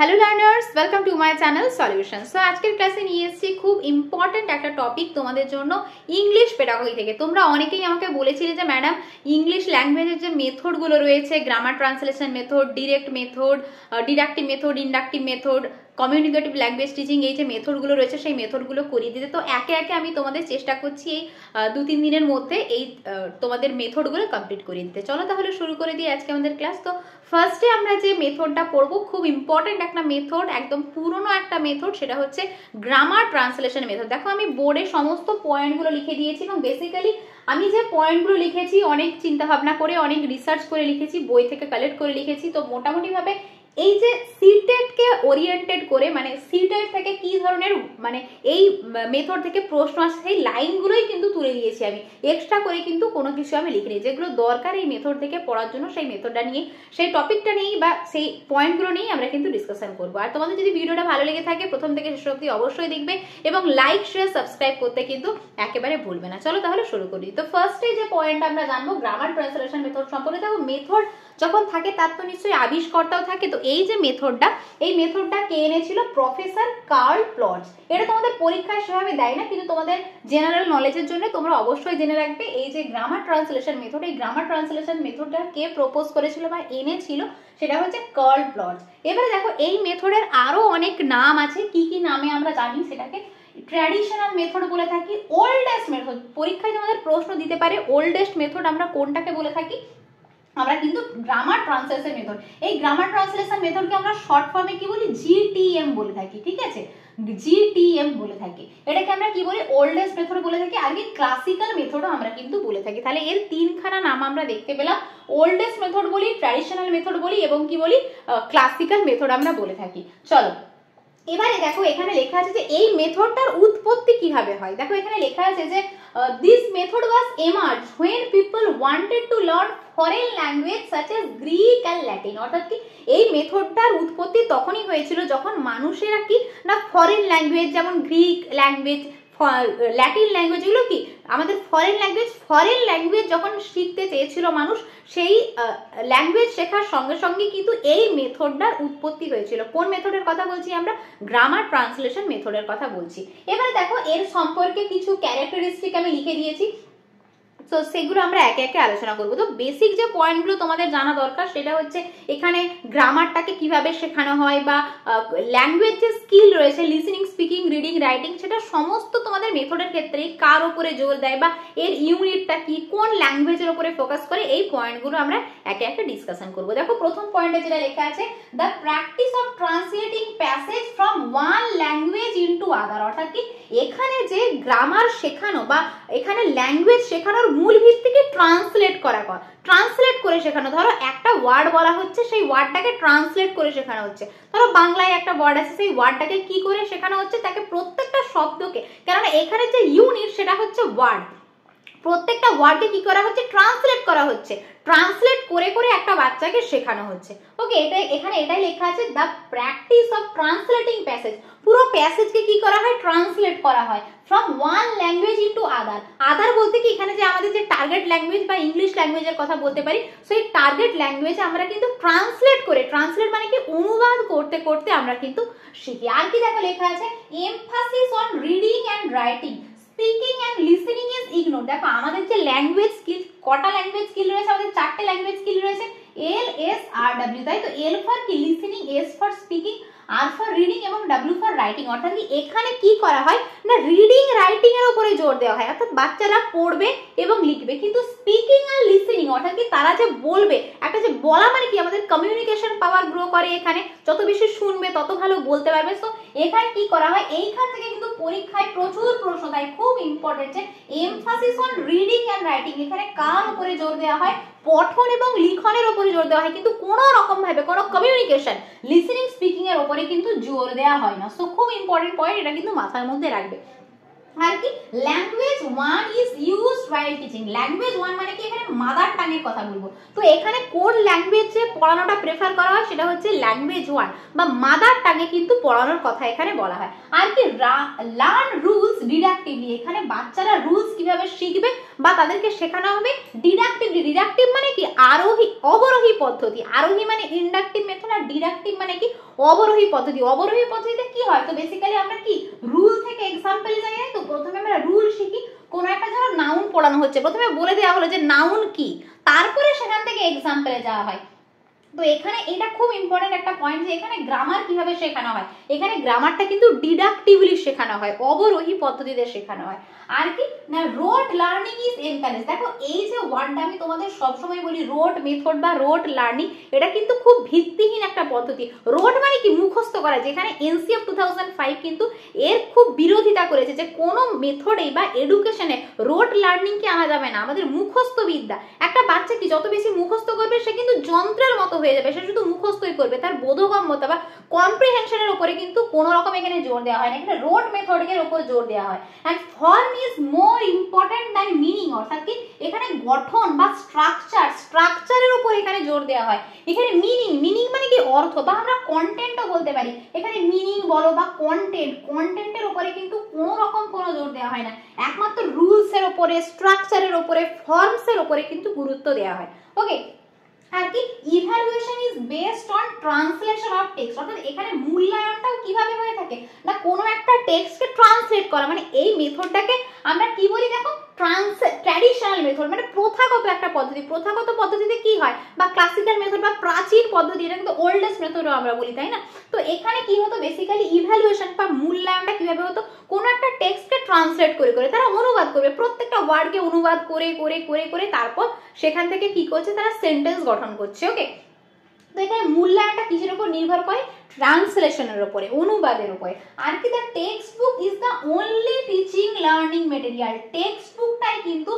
Hello learners, welcome to my channel solution. So আজকের ক্লাসে নিয়ে এসেছি খুব ইম্পর্টেন্ট একটা টপিক তোমাদের জন্য, ইংলিশ পেডাগজি থেকে। তোমরা অনেকেই আমাকে বলেছিলে যে ম্যাডাম ইংলিশ ল্যাঙ্গুয়েজের যে মেথডগুলো রয়েছে, grammar translation method, direct method, deductive method, inductive method, communicative language teaching, এই যে মেথডগুলো রয়েছে সেই মেথডগুলো করিয়ে দিতে। তো একে একে আমি তোমাদের চেষ্টা করছি এই 2-3 দিনের মধ্যে এই তোমাদের মেথডগুলো কমপ্লিট করিয়ে দিতে। চলো তাহলে শুরু করে দিই আজকে আমাদের ক্লাস। তো ফার্স্টে আমরা যে মেথডটা পড়বো, খুব ইম্পর্টেন্ট একটা মেথড, একদম পুরনো একটা মেথড, সেটা হচ্ছে গ্রামার ট্রান্সলেশন মেথড। দেখো আমি বোর্ডে সমস্ত পয়েন্টগুলো লিখে দিয়েছি এবং বেসিক্যালি আমি যে পয়েন্টগুলো লিখেছি অনেক চিন্তা ভাবনা করে, অনেক রিসার্চ করে লিখেছি, বই থেকে কালেক্ট করে লিখেছি। তো মোটামুটিভাবে এই যে সিটেটকে ওরিয়েন্টেড করে, মানে সিটেট থেকে কি ধরনের মানে এই মেথড থেকে প্রশ্ন আসে সেই লাইনগুলোই কিন্তু তুলে দিয়েছি আমি, এক্সট্রা করে কিন্তু কোনো কিছু আমি লিখিনি। যেগুলো দরকার এই মেথড থেকে পড়ার জন্য সেই মেথডটা নিয়ে, সেই টপিকটা নিয়েই বা সেই পয়েন্টগুলো নিয়েই আমরা কিন্তু ডিসকাশন করবো। আর তোমাদের যদি ভিডিওটা ভালো লেগে থাকে প্রথম থেকে শেষ অবধি অবশ্যই দেখবে এবং লাইক শেয়ার সাবস্ক্রাইব করতে কিন্তু একেবারে ভুলবে না। চলো তাহলে শুরু করি। তো ফার্স্টে যে পয়েন্ট আমরা জানবো গ্রামার ট্রান্সলেশন মেথড সম্পর্কে। দেখো মেথড যখন থাকে তার তো নিশ্চয়ই আবিষ্কর্তাও থাকে। তো এই যে মেথডটা, এই মেথডটা কে এনেছিল? Professor Karl Plotz. এটা তোমাদের পরীক্ষায় সেভাবে দেয় না, কিন্তু তোমাদের জেনারেল নলেজের জন্য তোমরা অবশ্যই জেনে রাখবে এই যে গ্রামার ট্রান্সলেশন মেথড, এই গ্রামার ট্রান্সলেশন মেথডটা কে প্রপোজ করেছিল বা এনেছিল? সেটা হচ্ছে কার্ল প্লটস। এবারে দেখো এই মেথডের আরো অনেক নাম আছে, কি কি নামে আমরা জানি সেটাকে ট্র্যাডিশনাল মেথড বলে থাকি, ওল্ডেস্ট মেথড। পরীক্ষায় তোমাদের প্রশ্ন দিতে পারে ওল্ডেস্ট মেথড আমরা কোনটাকে বলে থাকি? আমরা কিন্তু গ্রামার ট্রান্সলেশন মেথড। এই গ্রামার ট্রান্সলেশন মেথডকে আমরা শর্ট ফর্মে কি বলি? জিটিএম বলে থাকি, ঠিক আছে? জিটিএম বলে থাকি। এটাকে আমরা কি বলি? ওল্ডেস্ট মেথড বলে থাকি। আর কি ক্লাসিক্যাল মেথডও আমরা কিন্তু বলে থাকি। তাহলে এর তিনখানা নাম আমরা দেখতে পেলাম, ওল্ডেস্ট মেথড বলি, ট্র্যাডিশনাল মেথড বলি এবং কি বলি? ক্লাসিক্যাল মেথড আমরা বলে থাকি। চলো এবারে দেখো এখানে লেখা আছে যে এই মেথডটার উৎপত্তি কিভাবে হয়। দেখো এখানে লেখা আছে যে this method was emerged when people wanted to learn foreign language such as Greek and Latin। অর্থাৎ কি এই মেথডটার উৎপত্তি তখনই হয়েছিল যখন মানুষেরা কি না ফরেন ল্যাঙ্গুয়েজ, যেমন গ্রিক ল্যাঙ্গুয়েজ, ল্যাটিন ল্যাঙ্গুয়েজ, এগুলো কি আমাদের ফরেন ল্যাঙ্গুয়েজ যখন শিখতে চেয়েছিল মানুষ, সেই ল্যাঙ্গুয়েজ শেখার সঙ্গে সঙ্গে কিন্তু এই মেথডটার উৎপত্তি হয়েছিল। কোন মেথডের কথা বলছি আমরা? গ্রামার ট্রান্সলেশন মেথডের কথা বলছি। এবারে দেখো এর সম্পর্কে কিছু ক্যারেক্টারিস্টিক আমি লিখে দিয়েছি, তো সেগুলো আমরা একে একে আলোচনা করবো। তো বেসিক যে পয়েন্টগুলো তোমাদের জানা দরকার সেটা হচ্ছে এখানে গ্রামারটাকে কিভাবে শেখানো হয় বা ল্যাঙ্গুয়েজ যে স্কিল রয়েছে, লিসেনিং, স্পিকিং, রিডিং, রাইটিং, সেটা সমস্ত তোমাদের মেথডের ক্ষেত্রে কার উপরে জোর দেয় বা এর ইউনিটটা কি, কোন ল্যাঙ্গুয়েজের উপরে ফোকাস করে, এই পয়েন্টগুলো আমরা একে একে ডিসকাশন করবো। দেখো প্রথম পয়েন্টে যেটা লেখা আছে, the practice of translating passage from one language into other. অর্থাৎ কি এখানে যে গ্রামার শেখানো বা এখানে ল্যাঙ্গুয়েজ শেখানোর মূল ভিত্তিকে ট্রান্সলেট করে শেখানো। ধরো একটা ওয়ার্ড বলা হচ্ছে, সেই ওয়ার্ডটাকে ট্রান্সলেট করে শেখানো হচ্ছে। ধরো বাংলায় একটা ওয়ার্ড আছে, সেই ওয়ার্ডটাকে কি করে শেখানো হচ্ছে? তাকে প্রত্যেকটা শব্দকে, কেননা এখানে যে ইউনিট সেটা হচ্ছে ওয়ার্ড, প্রত্যেকটা ওয়ার্ডকে কি করা হচ্ছে? ট্রান্সলেট করা হচ্ছে। ট্রান্সলেট করে করে একটা বাচ্চাকে শেখানো হচ্ছে। ওকে, এখানে এটাই লেখা আছে, the practice of translating passage. পুরো প্যাসেজকে কি করা হয়? ট্রান্সলেট করা হয় ফ্রম ওয়ান ল্যাঙ্গুয়েজ ইনটু আদার বলতে কি এখানে যে আমাদের যে টার্গেট ল্যাঙ্গুয়েজ বা ইংলিশ ল্যাঙ্গুয়েজের কথা বলতে পারি, সেই টার্গেট ল্যাঙ্গুয়েজে আমরা কিন্তু ট্রান্সলেট মানে কি অনুবাদ করতে করতে আমরা কিন্তু শিখি। আর কি দেখো লেখা আছে, emphasis on reading and writing, speaking and listening is ignore. দেখো আমাদের যে ল্যাঙ্গুয়েজ স্কিল, কটা ল্যাঙ্গুয়েজ স্কিল রয়েছে? আমাদের 4টে ল্যাঙ্গুয়েজ স্কিল রয়েছে, LSRW, তাই তো? L ফর কি? Listening, S for speaking, R for reading এবং W ফর রাইটিং। অর্থাৎ কি এখানে কি করা হয় না রিডিং রাইটিং এর উপরে জোর দেওয়া হয়। অর্থাৎ বাচ্চারা পড়বে এবং লিখবে, কিন্তু স্পিকিং আর লিসেনিং অর্থাৎ কি তারা যে বলবে, একটা যে বলা মানে কি আমাদের কমিউনিকেশন পাওয়ার গ্রো করে। এখানে যত বেশি শুনবে তত ভালো বলতে পারবে। তো এখানে কি করা হয়? এইখান থেকে কিন্তু পরীক্ষায় প্রচুর প্রশ্ন দেয়, খুব ইম্পর্টেন্ট যে emphasis on reading and writing. এখানে কার উপরে জোর দেওয়া হয়? পঠন এবং লিখনের উপরে জোর দেওয়া হয়, কিন্তু কোনো রকম ভাবে কোনো কমিউনিকেশন, লিসেনিং, স্পিকিং এর উপরে কিন্তু জোর দেওয়া হয় না। সো খুব ইম্পর্টেন্ট পয়েন্ট, এটা কিন্তু মাথার মধ্যে রাখবে। আর কি language 1 is used while teaching. Language 1 মানে কি এখানে মাদার টাং এর কথা বলবো। তো এখানে কোন ল্যাঙ্গুয়েজে পড়ানোটা প্রেফার করা হয়? সেটা হচ্ছে ল্যাঙ্গুয়েজ 1 বা মাদার টাং এ কিন্তু পড়ানোর কথা এখানে বলা হয়। আর কি লার্ন রুলস ডিডাক্টিভলি। এখানে বাচ্চারা রুলস কিভাবে শিখবে বা তাদেরকে শেখানো হবে ডিডাক্টিভলি। ডিডাক্টিভ মানে কি আরোহী অবরোহী পদ্ধতি, আরোহী মানে ইন্ডাকটিভ মেথড আর ডিডাক্টিভ মানে কি অবরোহী পদ্ধতি। অবরোহী পদ্ধতিতে কি হয়, তো বেসিক্যালি আমরা কি রুল থেকে এক্সাম্পল জানি, তো প্রথমে আমরা রুল শিখি। কোন একটা ধরো নাউন পড়ানো হচ্ছে, প্রথমে বলে দেওয়া হলো যে নাউন কি, তারপরে সেখান থেকে এক্সাম্পলে যাওয়া হয়। তো এখানে এটা খুব ইম্পর্টেন্ট একটা পয়েন্ট যে এখানে গ্রামার কিভাবে শেখানো হয়, এখানে গ্রামারটা কিন্তু ডিডাক্টিভলি শেখানো হয়, অবরোহী পদ্ধতিতে শেখানো হয়। আর কি না রোট লার্নিং ইজ এনকারেজ। দেখো এই যে ওয়ার্ডটা আমি তোমাদের সবসময় বলি রোট মেথড বা রোট লার্নিং, এটা কিন্তু খুব ভিত্তিহীন একটা পদ্ধতি। রোট মানে কি মুখস্থ করা, যেখানে এনসিএফ 2005 কিন্তু এর খুব বিরোধিতা করেছে যে কোনো মেথডে বা এডুকেশনে রোট লার্নিং কে আনা যাবে না, আমাদের মুখস্থ বিদ্যা। একটা বাচ্চা কি যত বেশি মুখস্থ করবে সে কিন্তু যন্ত্রের মতো হয়ে যাবে, সে শুধু মুখস্থই করবে, তার বোধগম্যতা বা কম্প্রিহেনশনের উপরে কিন্তু কোনো রকম এখানে জোর দেওয়া হয় না, এখানে রোট মেথডের উপর জোর দেওয়া হয়। And form is more important than meaning, অর্থাৎ কি এখানে গঠন বা স্ট্রাকচারের উপর এখানে জোর দেওয়া হয়। এখানে মিনিং মানে কি অর্থ, বা আমরা কন্টেন্টও বলতে পারি। এখানে মিনিং বলো বা কন্টেন্টের উপরে কিন্তু কোনো রকম কোনো জোর দেওয়া হয় না, একমাত্র রুলস এর উপরে, স্ট্রাকচারের উপরে, ফর্মস এর উপরে কিন্তু গুরুত্ব দেওয়া হয়। ওকে, আর কি evaluation is based on translation of text, অর্থাৎ এখানে মূল্যায়নটাও কিভাবে হয়ে থাকে না কোনো একটা টেক্সটকে ট্রান্সলেট করা, মানে এই মেথডটাকে আমরা কি বলি দেখো ট্র্যাডিশনাল মেথড, মানে প্রথাগত একটা পদ্ধতি। প্রথাগত পদ্ধতিতে কি হয় বা ক্লাসিক্যাল মেথড বা প্রাচীন পদ্ধতি, এটা কিন্তু ওল্ডেস্ট মেথডও আমরা বলি, তাই না? তো এখানে কি হতো বেসিক্যালি ইভ্যালুয়েশন বা মূল্যায়নটা কিভাবে হতো, কোনো একটা টেক্সটকে ট্রান্সলেট করে করে তারা অনুবাদ করবে, প্রত্যেকটা ওয়ার্ডকে অনুবাদ করে করে করে করে তারপর সেখান থেকে কি করছে তারা সেন্টেন্স গঠন করছে। ওকে, তো এখানে মূল্যায়নটা কিসের উপর নির্ভর করে, ট্রান্সলেশনের উপরে, অনুবাদের উপরে। আর কি the textbook is the only teaching learning material, text বুকটাই কিন্তু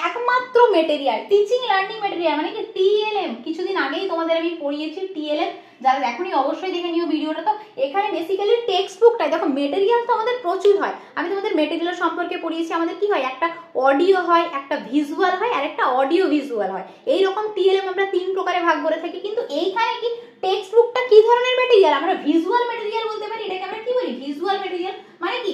একমাত্র মেটেরিয়াল, টিচিং লার্নিং মেটেরিয়াল মানে কি টিএলএম, কিছুদিন আগেই তোমাদের আমি পড়িয়েছি টিএলএম, যারা দেখোনি অবশ্যই দেখে নিও ভিডিওটা। তো এখানে বেসিক্যালি টেক্সট বুকটাই, দেখো মেটেরিয়াল তো আমাদের প্রচুর হয়, আমি তোমাদের মেটেরিয়াল সম্পর্কে পড়িয়েছি, আমাদের কি হয় একটা অডিও হয়, একটা ভিজুয়াল হয়, আর একটা অডিও ভিজুয়াল হয়, এইরকম টিএলএম আমরা 3 প্রকারে ভাগ করে থাকি। কিন্তু এইখানে কি টেক্সট বুকটা কি ধরনের মেটেরিয়াল, আমরা ভিজুয়াল মেটেরিয়াল বলতে পারি, এটাকে আমরা কি বলি ভিজুয়াল মেটেরিয়াল, মানে কি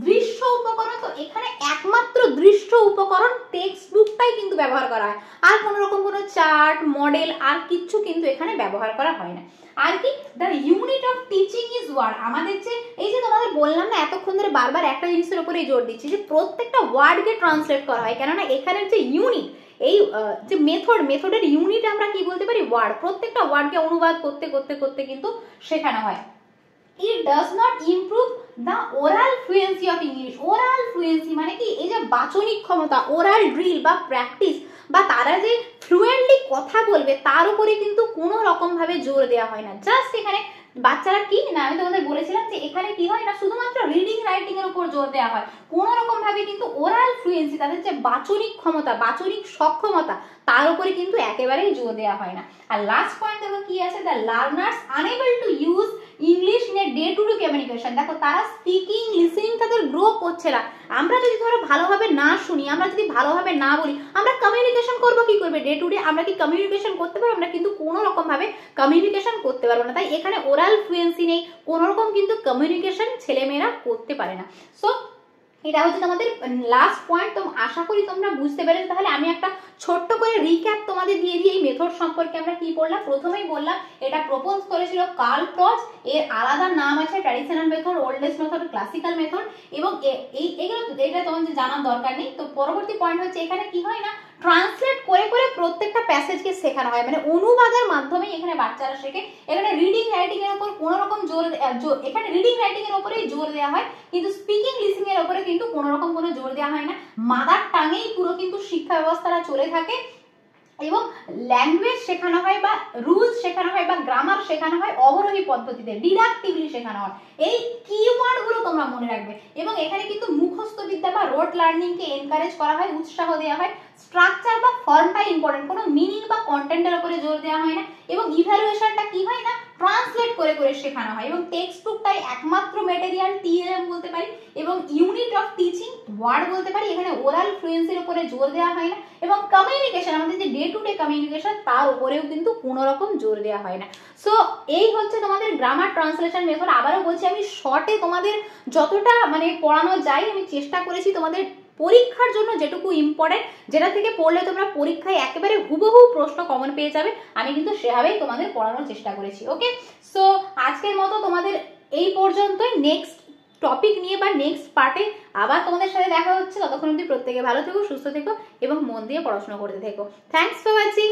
দৃশ্য উপকরণ। তো এখানে একমাত্র দৃশ্য উপকরণ টেক্সট বুকটাই কিন্তু ব্যবহার করা হয়, আর কোনো রকম কোনো চার্ট মডেল আর কিছু কিন্তু এখানে ব্যবহার করা হয় না। আর কি the unit of teaching is word, আমাদের যে এই যে তোমাদের বললাম না এতক্ষণ ধরে বারবার একটা জিনিসের উপরেই জোর দিচ্ছি যে প্রত্যেকটা ওয়ার্ডকে ট্রান্সলেট করা হয়, কেননা এখানের যে ইউনিট, এই যে মেথডের ইউনিট আমরা কি বলতে পারি ওয়ার্ড, প্রত্যেকটা ওয়ার্ডকে অনুবাদ করতে করতে করতে কিন্তু শেখানো হয়। It does not improve the oral fluency of English, oral fluency মানে কি এই যে বাচনিক ক্ষমতা, ওরাল ড্রিল বা প্র্যাকটিস, বা তারা যে ফ্লুয়েন্টলি কথা বলবে তার উপরে কিন্তু কোনো রকম ভাবে জোর দেওয়া হয় না। জাস্ট এখানে বাচ্চারা কি না আমি তোমাদের বলেছিলাম যে এখানে কি হয় না শুধুমাত্র রিডিং রাইটিং এর উপর জোর দেওয়া হয়, কোন রকম ভাবে কিন্তু ওরাল ফ্লুয়েন্সি, তাদের যে বাচনিক ক্ষমতা, বাচনিক সক্ষমতা, তার উপরে কিন্তু একেবারেই জোর দেওয়া হয় না। আর লাস্ট পয়েন্ট দেখো কি আছে, the learners unable to use English in a day to day communication. দেখো তারা স্পিকিং লিসেনিং তাদের গ্রো করছে না। আমরা যদি ধরো ভালোভাবে না শুনি, আমরা যদি ভালোভাবে না বলি, আমরা কমিউনিকেশন করবো কি করবে ডে টু ডে, আমরা কি কমিউনিকেশন করতে পারবো? আমরা কিন্তু কোনো রকম ভাবে কমিউনিকেশন করতে পারবো না। তাই এখানে ওরাল ফ্লুয়েন্সি নেই, কোনো রকম কিন্তু কমিউনিকেশন ছেলেমেয়েরা করতে পারে না। সো এটা হচ্ছে তোমাদের লাস্ট পয়েন্ট। তো আশা করি তোমরা বুঝতে পেরেছো। তাহলে আমি একটা ছোট্ট করে রিক্যাপ তোমাদের দিয়ে দিই এই মেথড সম্পর্কে। আমরা কি বললাম, প্রথমেই বললাম এটা প্রপোজ করেছিল কার্ল ফ্রজ, এর আলাদা নাম আছে traditional method, oldest method, classical method, এবং এগুলো এটা তোমাদের জানার দরকার নেই। তো পরবর্তী পয়েন্ট হচ্ছে এখানে কি হয় না ট্রান্সলেট করে করে প্রত্যেকটা প্যাসেজকে শেখানো হয়, মানে অনুবাদের মাধ্যমে এখানে বাচ্চারা শেখে। এখানে রিডিং রাইটিং এর উপর কোনো রকম জোর, এখানে রিডিং রাইটিং এর উপরেই জোর দেওয়া হয়, কিন্তু স্পিকিং লিসনিং এর উপরে কিন্তু কোনো রকম কোনো জোর দেওয়া হয় না। মাদার টাঙেই পুরো কিন্তু শিক্ষা ব্যবস্থাটা চলে থাকে, এবং ল্যাঙ্গুয়েজ শেখানো হয় বা রুলস শেখানো হয় বা গ্রামার শেখানো হয় অবরোহী পদ্ধতিতে, ডিডাক্টিভলি শেখানো হয়। এই কিওয়ার্ড গুলো তোমরা মনে রাখবে। এবং এখানে কিন্তু মুখস্থ বিদ্যা বা রোট লার্নিং কে এনকারেজ করা হয়, উৎসাহ দেওয়া হয়। স্ট্রাকচার বা ফর্মটা ইম্পর্টেন্ট, কোনো মিনিং বা কন্টেন্টের উপরে জোর দেওয়া হয় না। এবং ইভ্যালুয়েশনটা কি হয় না ট্রান্সলেট করে করে শেখানো হয়। এবং টেক্সট বুকটাই একমাত্র মেটেরিয়াল, টিএলএম বলতে পারি, এবং ইউনিট অফ টিচিং ওয়ার্ড বলতে পারি। এখানে ওরাল ফ্লুয়েন্সির উপরে জোর দেওয়া হয় না, এবং কমিউনিকেশন আমাদের যে ডে টু ডে কমিউনিকেশন তার উপরেও কিন্তু কোনো রকম জোর দেওয়া হয় না। সো এই হচ্ছে তোমাদের গ্রামার ট্রান্সলেশন মেথড। আবারও বলছি আমি শর্টে তোমাদের যতটা মানে পড়ানো যায় আমি চেষ্টা করেছি তোমাদের পরীক্ষার জন্য যেটুকু ইম্পর্টেন্ট, যেটা থেকে পড়লে তোমরা পরীক্ষায় একেবারে হুবহু প্রশ্ন কমন পেয়ে যাবে, আমি কিন্তু সেভাবেই তোমাদের পড়ানোর চেষ্টা করেছি। ওকে, সো আজকের মতো তোমাদের এই পর্যন্তই। নেক্সট টপিক নিয়ে বা নেক্সট পার্টে আবার তোমাদের সাথে দেখা হচ্ছে। ততক্ষণ অবধি প্রত্যেকে ভালো থেকো, সুস্থ থেকো এবং মন দিয়ে পড়াশোনা করতে থেকো। Thanks for watching.